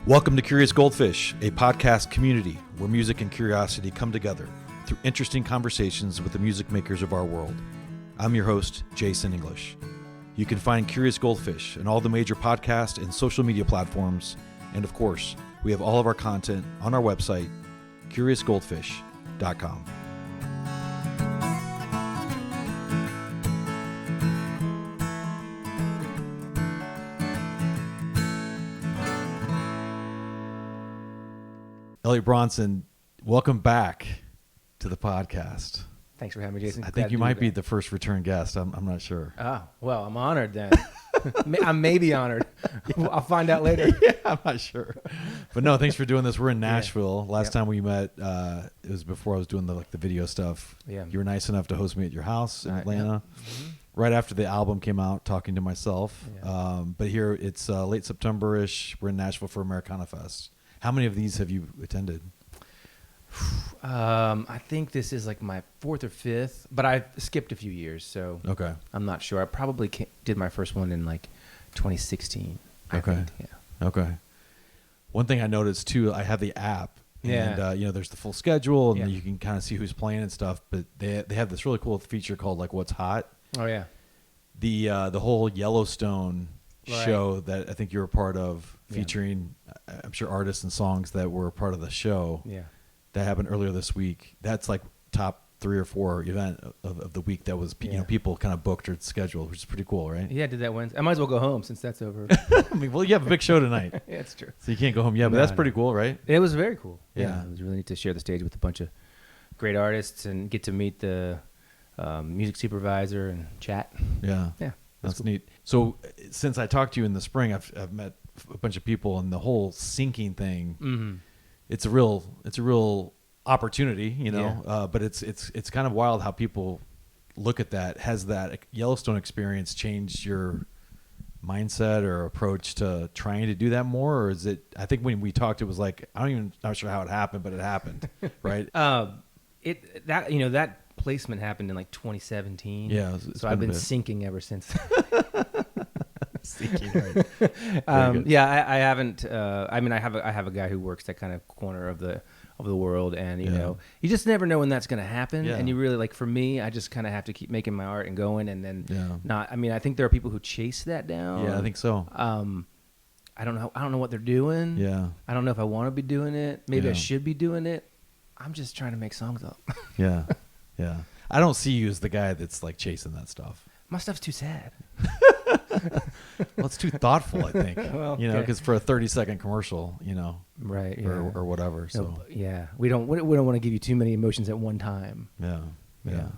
Welcome to Curious Goldfish, a podcast community where music and curiosity come together through interesting conversations with the music makers of our world. I'm your host, Jason English. You can find Curious Goldfish in all the major podcast and social media platforms. And of course, we have all of our content on our website, curiousgoldfish.com. Eliot Bronson, welcome back to the podcast. Thanks for having me, Jason. I think you might be the first return guest. I'm not sure. Oh, well, I'm honored then. I'm maybe honored. Yeah. I'll find out later. Yeah, I'm not sure. But no, thanks for doing this. We're in Nashville. Last time we met, it was before I was doing the video stuff. Yeah. You were nice enough to host me at your house in Atlanta. Yeah. Mm-hmm. Right after the album came out, talking to myself. Yeah. But here it's late September-ish. We're in Nashville for Americana Fest. How many of these have you attended? I think this is like my fourth or fifth, but I skipped a few years, so okay. I'm not sure. I probably did my first one in like 2016. I think. Yeah. Okay. One thing I noticed too, I have the app, and there's the full schedule, and you can kind of see who's playing and stuff. But they have this really cool feature called like What's Hot. Oh yeah. The whole Yellowstone show that I think you were a part of, featuring I'm sure artists and songs that were a part of the show. Yeah. That happened earlier this week. That's like top 3 or 4 event of the week that was people kind of booked or scheduled, which is pretty cool, right? Yeah, I did that Wednesday. I might as well go home since that's over. I mean, well, you have a big show tonight. Yeah, it's true. So you can't go home yet, but that's pretty cool, right? It was very cool. Yeah. It was really neat to share the stage with a bunch of great artists and get to meet the music supervisor and chat. Yeah. Yeah. That's cool. Neat. So since I talked to you in the spring, I've met a bunch of people, and the whole syncing thing, mm-hmm. it's a real opportunity, but it's kind of wild how people look at that. Has that Yellowstone experience changed your mindset or approach to trying to do that more? Or is it, I think when we talked, it was like, not sure how it happened, but it happened, right? That placement happened in like 2017. Yeah. So I've been syncing ever since. Syncing, right. I haven't. I have a guy who works that kind of corner of the world, and you just never know when that's going to happen. Yeah. And you really, like, for me, I just kind of have to keep making my art and going, and then not. I mean, I think there are people who chase that down. Yeah, I think so. I don't know what they're doing. Yeah. I don't know if I want to be doing it. Maybe I should be doing it. I'm just trying to make songs up. Yeah. Yeah. I don't see you as the guy that's like chasing that stuff. My stuff's too sad. Well, it's too thoughtful, I think. Well, because for a 30-second commercial, right, or whatever. So we don't want to give you too many emotions at one time. Yeah.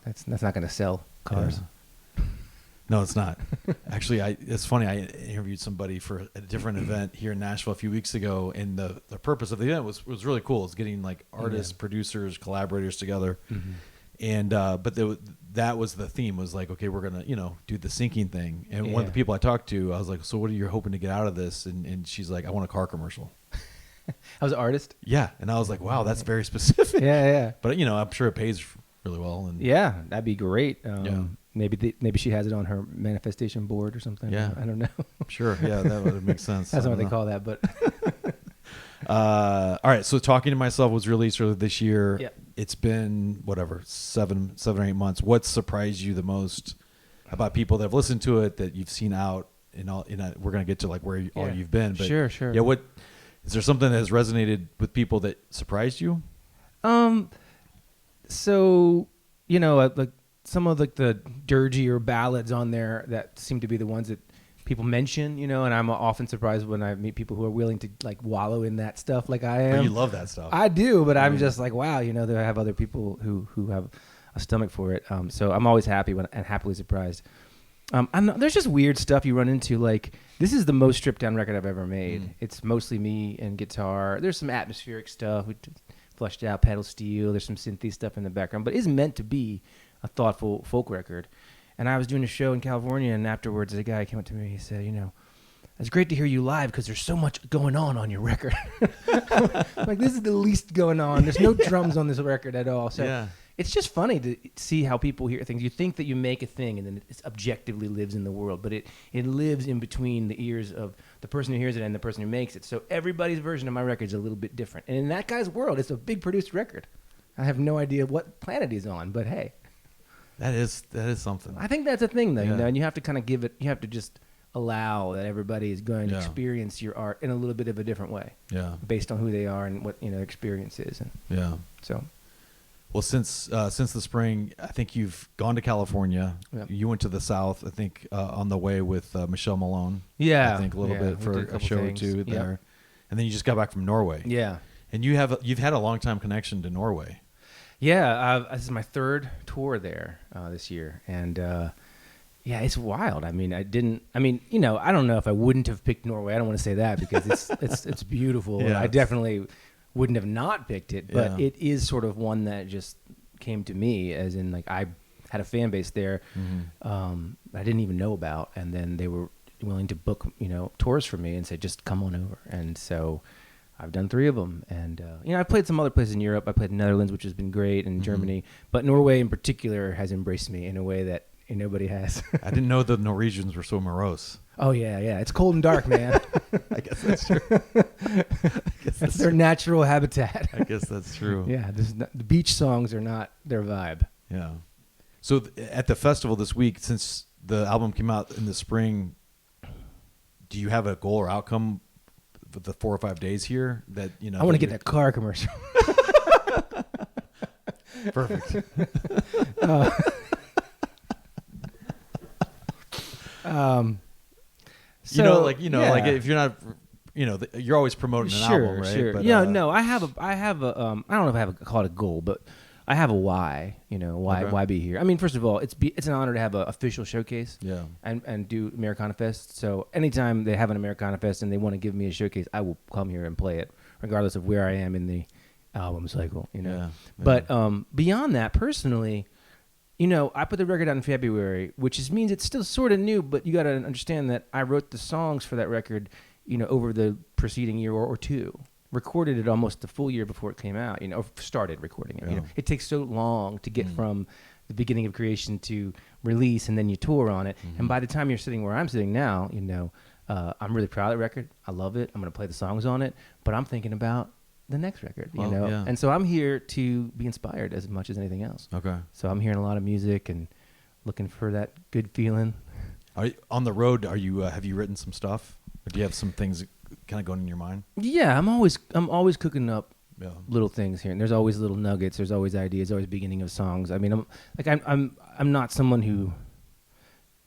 That's not going to sell cars. Yeah. No, it's not. Actually, it's funny. I interviewed somebody for a different event here in Nashville a few weeks ago, and the purpose of the event was really cool. It's getting like artists, producers, collaborators together. Mm-hmm. And but that was the theme, was like, okay, we're gonna do the syncing thing. And one of the people I talked to, I was like, so what are you hoping to get out of this? And she's like, I want a car commercial. I was an artist. Yeah, and I was like, wow, that's very specific. Yeah. But I'm sure it pays really well. And that'd be great. Maybe she has it on her manifestation board or something. Yeah, I don't know. Sure. Yeah, that would make sense. That's not what they call that, but. All right. So Talking to Myself was released earlier this year. Yeah. It's been whatever, 7 or 8 months. What surprised you the most about people that have listened to it, that you've seen out and all? We're gonna get to like where all you've been. But sure. Yeah. What is there something that has resonated with people that surprised you? So like some of like the dirgier ballads on there that seem to be the ones that people mention, and I'm often surprised when I meet people who are willing to like wallow in that stuff like I am. But you love that stuff. I do, but I'm just like, wow, there I have other people who have a stomach for it. So I'm always happy and happily surprised. There's just weird stuff you run into. Like, this is the most stripped down record I've ever made. It's mostly me and guitar. There's some atmospheric stuff. We fleshed out pedal steel. There's some synthy stuff in the background, but it's meant to be a thoughtful folk record. And I was doing a show in California, and afterwards, a guy came up to me. He said, it's great to hear you live because there's so much going on your record. Like, this is the least going on. There's no drums on this record at all. So, it's just funny to see how people hear things. You think that you make a thing and then it objectively lives in the world, but it lives in between the ears of the person who hears it and the person who makes it. So everybody's version of my record is a little bit different. And in that guy's world, it's a big produced record. I have no idea what planet he's on, but hey. That is something. I think that's a thing, though, Yeah. you know, and you have to kind of give it, you have to just allow that everybody is going to Yeah. experience your art in a little bit of a different way Yeah. based on who they are and what, you know, their experience is. And Yeah. so, Well, since the spring, I think you've gone to California. Yep. You went to the South, I think, on the way with Michelle Malone. yeah. I think a little yeah, bit we for did a couple show things. or two Yep. there. And then you just got back from Norway. Yeah. And you've had a long time connection to Norway. Yeah, this is my third tour there this year, and yeah, it's wild. I mean, you know, I don't know if I wouldn't have picked Norway. I don't want to say that because it's beautiful. And Yeah, I definitely wouldn't have not picked it, but Yeah. it is sort of one that just came to me, as in like I had a fan base there I didn't even know about, and then they were willing to book, you know, tours for me and say just come on over, and so. I've done 3 of them, and you know, I played some other places in Europe. I played in Netherlands, which has been great, and Germany. But Norway, in particular, has embraced me in a way that nobody has. I didn't know the Norwegians were so morose. Oh yeah, it's cold and dark, man. I guess that's true. That's their natural habitat. I guess that's true. Yeah, the beach songs are not their vibe. Yeah. So at the festival this week, since the album came out in the spring, do you have a goal or outcome for the 4 or 5 days here that, you know? I want to get that car commercial. Perfect. So, you know, like yeah. if you're not, you know, you're always promoting an album, right? Sure. But, Yeah, no, I have a I don't know if I have call it a goal, but I have a why. You know, why be here? I mean, first of all, it's an honor to have an official showcase. Yeah. And do Americana Fest. So anytime they have an Americana Fest and they want to give me a showcase, I will come here and play it, regardless of where I am in the album cycle. You know. Yeah. But beyond that, personally, you know, I put the record out in February, which means it's still sort of new, but you got to understand that I wrote the songs for that record, you know, over the preceding year or 2. Recorded it almost the full year before it came out, you know, or started recording it. Yeah. You know, it takes so long to get from the beginning of creation to release, and then you tour on it. And by the time you're sitting where I'm sitting now, you know, I'm really proud of the record. I love it. I'm going to play the songs on it, but I'm thinking about the next record, you know? Yeah. And so I'm here to be inspired as much as anything else. Okay. So I'm hearing a lot of music and looking for that good feeling. Are you, on the road, have you written some stuff? Or do you have some things kind of going in your mind? Yeah, I'm always cooking up Yeah. little things here, and there's always little nuggets. There's always ideas. Always beginning of songs. I mean, I'm not someone who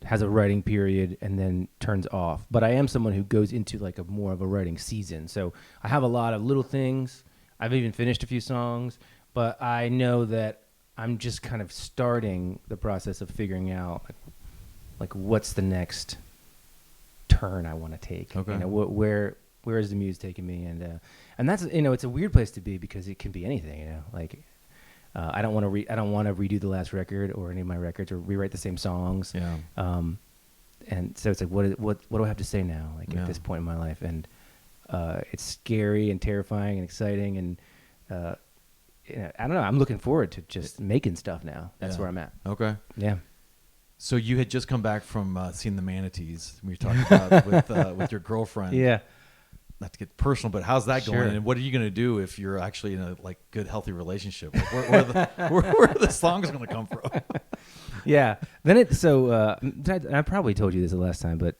has a writing period and then turns off, but I am someone who goes into like a more of a writing season. So I have a lot of little things. I've even finished a few songs, but I know that I'm just kind of starting the process of figuring out like what's the next turn I want to take. Okay. You know, where is the muse taking me? And that's, you know, it's a weird place to be because it can be anything, you know, like I don't want to redo the last record or any of my records or rewrite the same songs. Yeah. And so it's like, what do I have to say now? Like at this point in my life, and it's scary and terrifying and exciting, and you know, I don't know. I'm looking forward to just making stuff now. That's where I'm at. Okay. Yeah. So you had just come back from seeing the manatees. We talked about with your girlfriend. Yeah. Not to get personal, but how's that Sure. going? And what are you going to do if you're actually in a like good, healthy relationship? Like, where are the songs going to come from? Yeah. Then I probably told you this the last time, but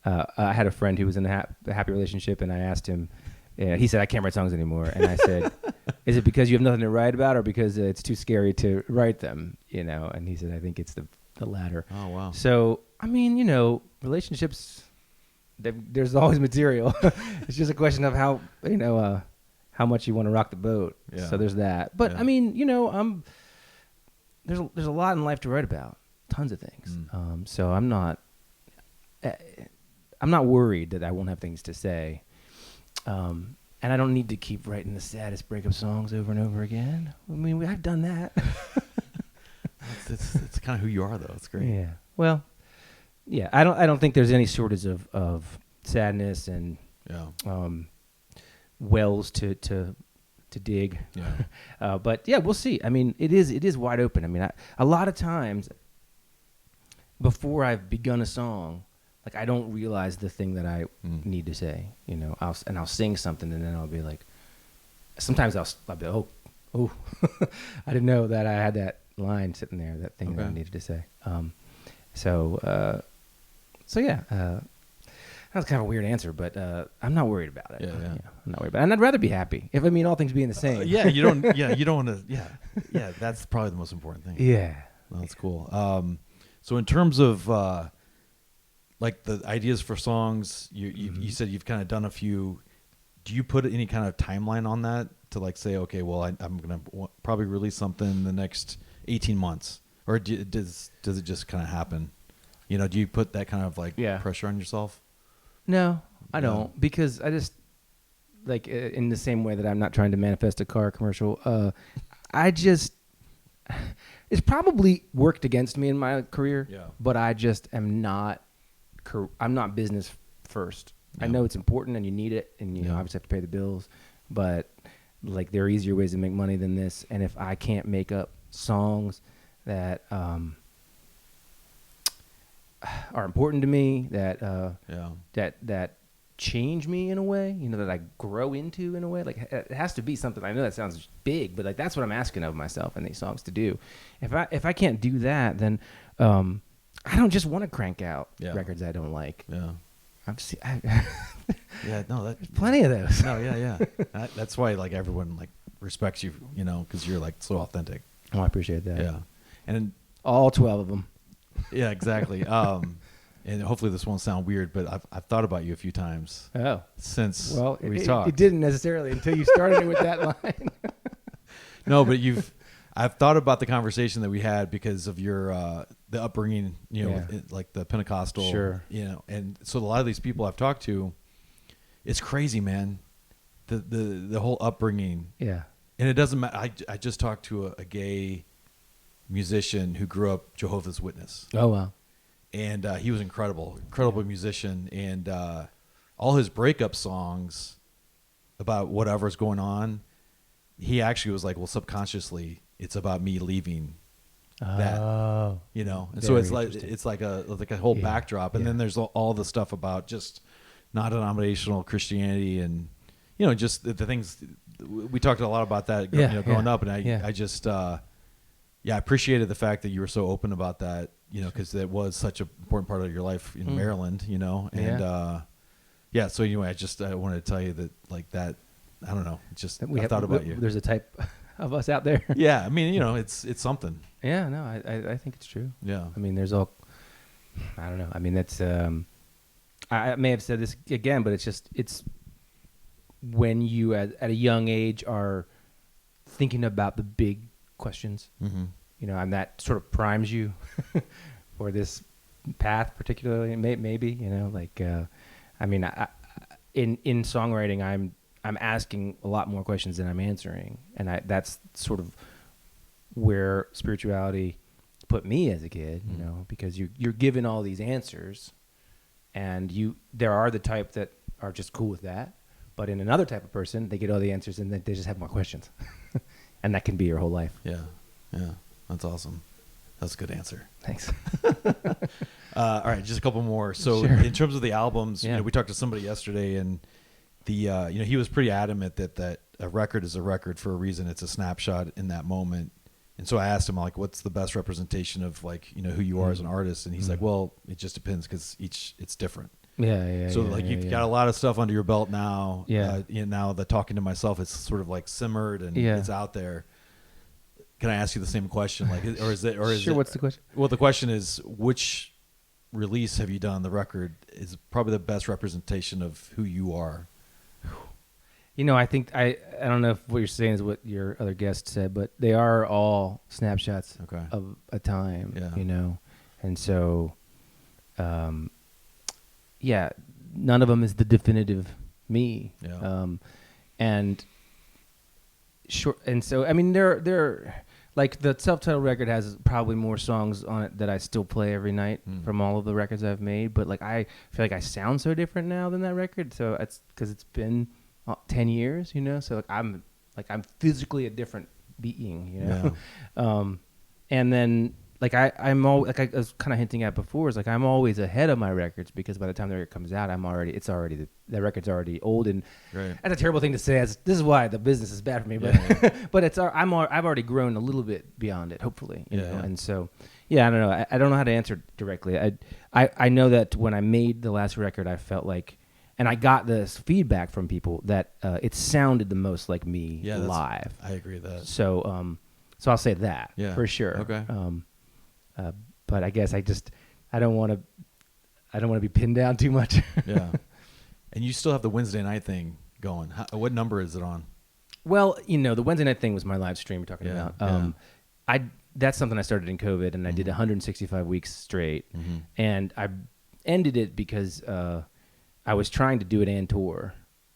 I had a friend who was in a happy relationship, and I asked him. He said, "I can't write songs anymore." And I said, "Is it because you have nothing to write about, or because it's too scary to write them?" You know. And he said, "I think it's the latter." Oh wow. So I mean, you know, relationships. There's always material. It's just a question of how, you know, how much you want to rock the boat. Yeah. So there's that. But Yeah. I mean, you know, there's a lot in life to write about, tons of things. So I'm not worried that I won't have things to say. And I don't need to keep writing the saddest breakup songs over and over again. I mean, I've done that. It's kind of who you are, though. It's great. Yeah. Well. Yeah, I don't think there's any shortage of sadness and Yeah. wells to to dig. Yeah. But yeah, we'll see. I mean, it is wide open. I mean, a lot of times before I've begun a song, like I don't realize the thing that I need to say. You know, I'll sing something and then I'll be like, sometimes I'll be oh, I didn't know that I had that line sitting there, that thing that I needed to say. So yeah, that was kind of a weird answer, but I'm not worried about it. Yeah. I'm not worried about it. And I'd rather be happy. If I mean all things being the same. You don't want to. Yeah. That's probably the most important thing. Yeah. Well, that's cool. So in terms of like the ideas for songs, you said you've kind of done a few. Do you put any kind of timeline on that to like say, okay, well, I'm gonna probably release something in the next 18 months, or does it just kind of happen? You know, do you put that kind of like pressure on yourself? No, I don't, because I just like in the same way that I'm not trying to manifest a car commercial. I just it's probably worked against me in my career, but I just am not. I'm not business first. I know it's important and you need it, and you know obviously have to pay the bills, but like there are easier ways to make money than this. And if I can't make up songs that are important to me, that change me in a way, you know, that I grow into in a way, like it has to be something. I know that sounds big, but like that's what I'm asking of myself in these songs to do. If I can't do that, then I don't just want to crank out records I don't like. There's plenty of those. No, that's why like everyone like respects you, you know, because you're like so authentic. Oh, I appreciate that. Yeah, and all 12 of them. Yeah, exactly. And hopefully this won't sound weird, but I've thought about you a few times. Since we talked. It didn't necessarily until you started it with that line. No, but I've thought about the conversation that we had because of your the upbringing, you know, like the Pentecostal, you know, and so a lot of these people I've talked to, it's crazy, man. The whole upbringing. Yeah. And it doesn't matter. I just talked to a gay musician who grew up Jehovah's Witness. Oh wow. And he was incredible musician, and all his breakup songs about whatever's going on, he actually was like, well, subconsciously it's about me leaving that, you know. And so it's like a whole backdrop, and then there's all the stuff about just non-denominational Christianity, and you know, just the things we talked a lot about that growing up, and I just I appreciated the fact that you were so open about that, you know, because that was such an important part of your life in Maryland, you know, and so anyway, I wanted to tell you that like that. I don't know. Just I thought about you. There's a type of us out there. Yeah, I mean, you know, it's something. Yeah, no, I think it's true. Yeah, I mean, there's all. I don't know. I mean, that's. I may have said this again, but it's when you at a young age are thinking about the big questions, you know, and that sort of primes you for this path, particularly. Maybe you know, like, I mean, in songwriting, I'm asking a lot more questions than I'm answering, and that's sort of where spirituality put me as a kid, you know, because you're given all these answers, and there are the type that are just cool with that, but in another type of person, they get all the answers and then they just have more questions, and that can be your whole life. Yeah, that's awesome. That's a good answer. Thanks. All right, just a couple more. So in terms of the albums, you know, we talked to somebody yesterday, and you know, he was pretty adamant that a record is a record for a reason. It's a snapshot in that moment. And so I asked him, like, what's the best representation of, like, you know, who you are as an artist? And he's like, well, it just depends because it's different. So like you've got a lot of stuff under your belt now. You know, now the Talking to Myself, it's sort of like simmered and it's out there. Can I ask you the same question? Like, what's the question? Well, the question is, which release have you done? The record is probably the best representation of who you are. You know, I think I don't know if what you're saying is what your other guest said, but they are all snapshots of a time, you know? And so, none of them is the definitive me. And so, I mean, they're like the self-titled record has probably more songs on it that I still play every night from all of the records I've made. But like, I feel like I sound so different now than that record. So it's because it's been 10 years, you know, so like I'm like I'm physically a different being, you know. And then like I'm all like I was kind of hinting at before, is like I'm always ahead of my records because by the time the record comes out, the record's already old, and Right. that's a terrible thing to say. This is why the business is bad for me, but but I've already grown a little bit beyond it, hopefully, you know. And so I don't know. I don't know how to answer directly. I know that when I made the last record, I felt like, and I got this feedback from people that it sounded the most like me live. I agree with that. So I'll say that for sure. Okay. But I guess I don't want to be pinned down too much. Yeah. And you still have the Wednesday night thing going. What number is it on? Well, you know, the Wednesday night thing was my live stream we're talking about. That's something I started in COVID, and I did 165 weeks straight. And I ended it because I was trying to do it and tour.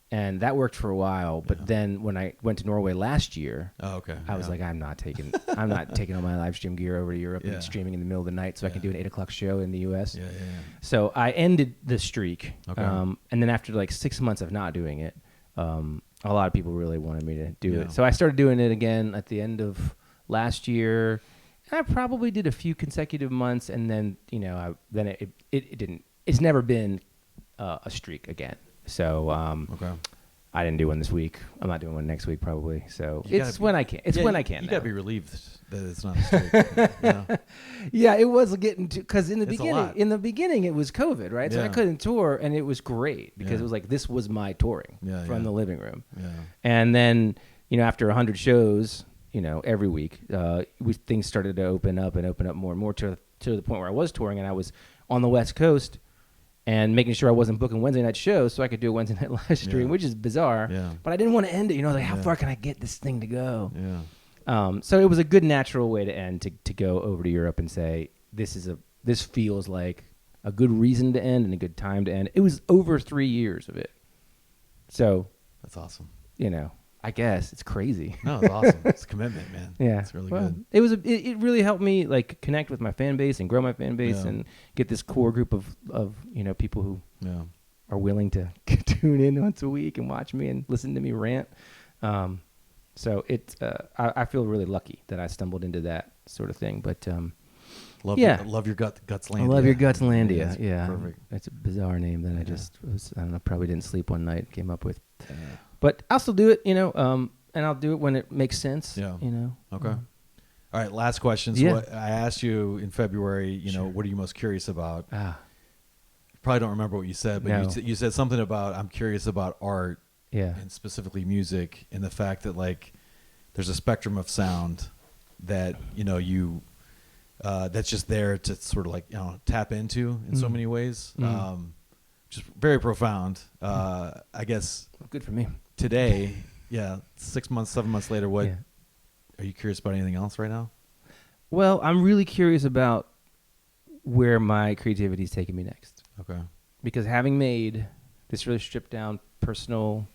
And that worked for a while, but then when I went to Norway last year, I was like, I'm not taking all my live stream gear over to Europe and streaming in the middle of the night so I can do an 8:00 show in the U.S. So I ended the streak, and then after like 6 months of not doing it, a lot of people really wanted me to do it. So I started doing it again at the end of last year, and I probably did a few consecutive months, and then it didn't. It's never been a streak again. So I didn't do one this week. I'm not doing one next week probably. So it's when I can. It's when I can. You got to be relieved that it's not a streak. You know? Yeah, it was getting to, because in the beginning it was COVID, right? So I couldn't tour, and it was great because it was like this was my touring from the living room. Yeah. And then after 100 shows, every week, things started to open up more and more to the point where I was touring, and I was on the West Coast. And making sure I wasn't booking Wednesday night shows so I could do a Wednesday night live stream, which is bizarre. Yeah. But I didn't want to end it. Like, how far can I get this thing to go? Yeah. So it was a good natural way to end, to go over to Europe and say, this feels like a good reason to end and a good time to end. It was over 3 years of it. So that's awesome. I guess it's crazy. No, it's awesome. It's a commitment, man. Yeah, it's really good. It really helped me like connect with my fan base and grow my fan base and get this core group of people who are willing to tune in once a week and watch me and listen to me rant. So I feel really lucky that I stumbled into that sort of thing. But love your Gutslandia. I love your Gutslandia. Yeah, perfect. It's a bizarre name that I don't know, probably didn't sleep one night, came up with. But I'll still do it, and I'll do it when it makes sense. Yeah. Okay. All right. Last question. So what I asked you in February, what are you most curious about? You probably don't remember what you said, but you said something about, I'm curious about art and specifically music, and the fact that like there's a spectrum of sound that, that's just there to sort of like, tap into in so many ways. Just very profound. I guess. Good for me. Today, 6 months, 7 months later, what are you curious about? Anything else right now? Well, I'm really curious about where my creativity is taking me next. Okay. Because having made this really stripped down, personal,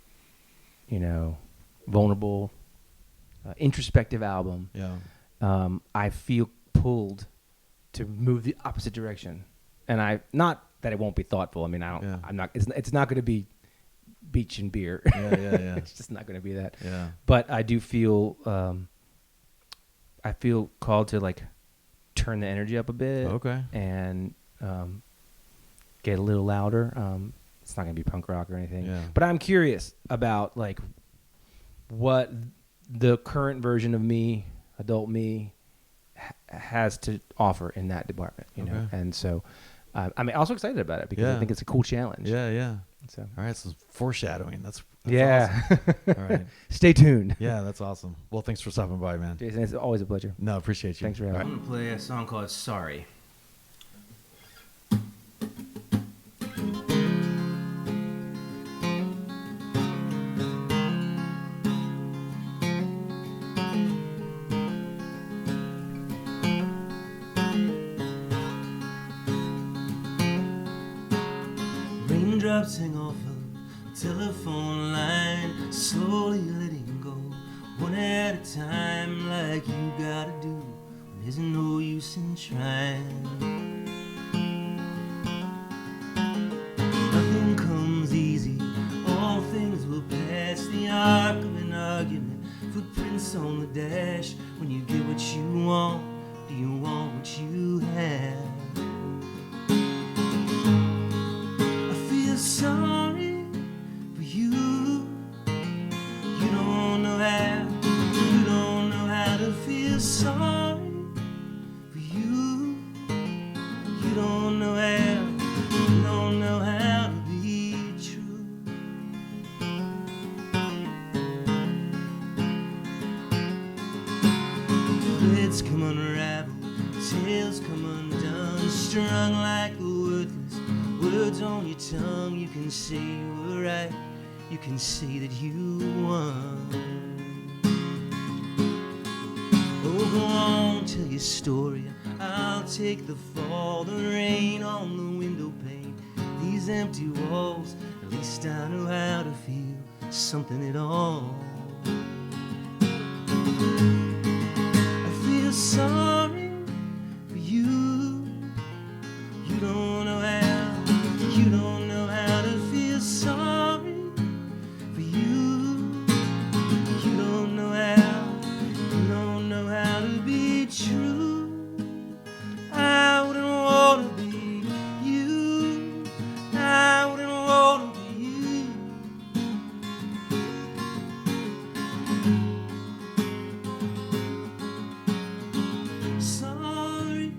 vulnerable, introspective album, I feel pulled to move the opposite direction. And not that it won't be thoughtful. I mean, I'm not. It's not going to be beach and beer. Yeah. It's just not going to be that. Yeah. But I do feel, I feel called to like turn the energy up a bit. Okay. And get a little louder. It's not going to be punk rock or anything. Yeah. But I'm curious about like what the current version of me, adult me, has to offer in that department. You know, and so. I'm also excited about it because I think it's a cool challenge. Yeah. So, all right, so foreshadowing. That's awesome. All right. Stay tuned. Yeah, that's awesome. Well, thanks for stopping by, man. Jason, it's always a pleasure. No, appreciate you. Thanks for having me. I'm going to play a song called Sorry. Raindrops hang off a telephone line, slowly letting go, one at a time, like you gotta do when there's no use in trying. Nothing comes easy, all things will pass, the arc of an argument kiss on the dash. When you get what you want, do you want what you have? I feel sorry for you. You don't know how. You don't know how to feel sorry for you. You don't know how. You don't know how to be true. Threads come unraveled, tales come undone, strung like wordless words on your tongue. You can say you were right, you can say that you won. Oh, go on, tell your story. I'll take the fall, the rain on the window pane, these empty walls. At least I know how to feel something at all. I feel sorry for you. You don't know how. You don't know how to feel sorry for you. You don't know how. You don't know how to be true. I wouldn't want to be you. I wouldn't want to be you. Sorry.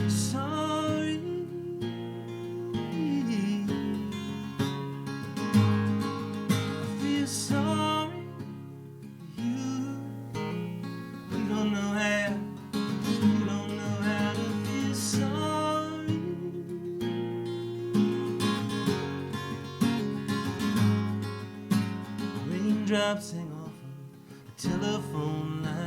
Sorry. I feel sorry. You don't know how. You don't know how to feel sorry. Raindrops hang off of the telephone line.